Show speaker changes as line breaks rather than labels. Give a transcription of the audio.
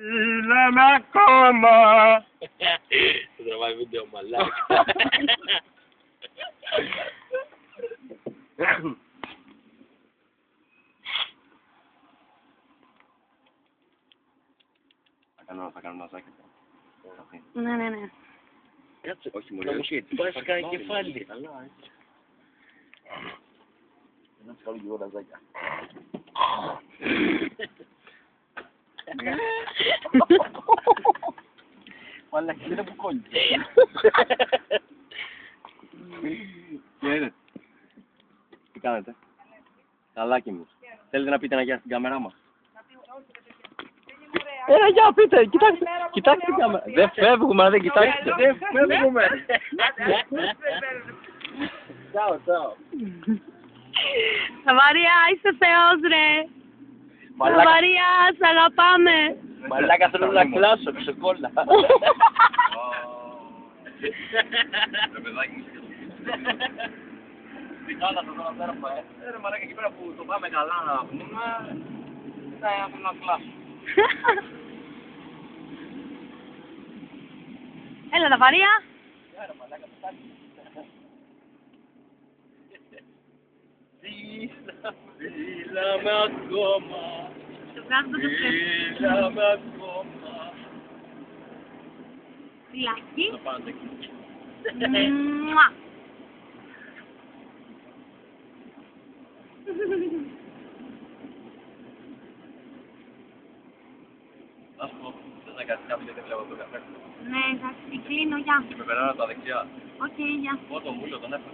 Μιλάμε ακόμα.
Θα τραβάει βίντεο μαλάκα.
Θα κάνω ναζάκι.
Ναι, ναι, ναι.
Κάτσε,
Όχι
θα μου
μωρέ.
σπάσει κανένα κεφάλι.
Να σου κάνω και εγώ ναζάκια. Μαλάκα, είναι που κόλλησε. Τι είναι. Τι κάνετε. Καλάκι μου. Θέλετε να πείτε ένα γεια στην κάμερά μας. Ένα γεια πείτε. Κοιτάξτε την κάμερα. Δεν φεύγουμε αν δεν κοιτάξετε. Δεν φεύγουμε. Τσάω, τσάω.
Σαβαρία, είσαι θεός ρε. Σαβαρία, σ' αγαπάμε.
Μαλάκα θέλω να κλάσω, ξεκόλλα.
Ρε παιδάκι μου. Τι θάλασσα τώρα πέρα που ρε μαλάκα εκεί πέρα που το πάμε καλά να πούμε. Θα θέλω να κλάσω.
Έλα, Σαβαρία.
Ρε μαλάκα το κάνει. Φίλαμε ακόμα.
Το βγάζω το ψεύδι.
Φίλαμε ακόμα.
Φιλάκι.
Θα πάτε εκεί.
Μουα.
Ας πω, θες να κάνεις κάποιο δεν βλέπω το καφέ.
Ναι, εντάξει, κλείνω, γεια.
Με περνάω τα δεξιά.
Οκ, γεια.
Πότο μούλο τον έφαγα.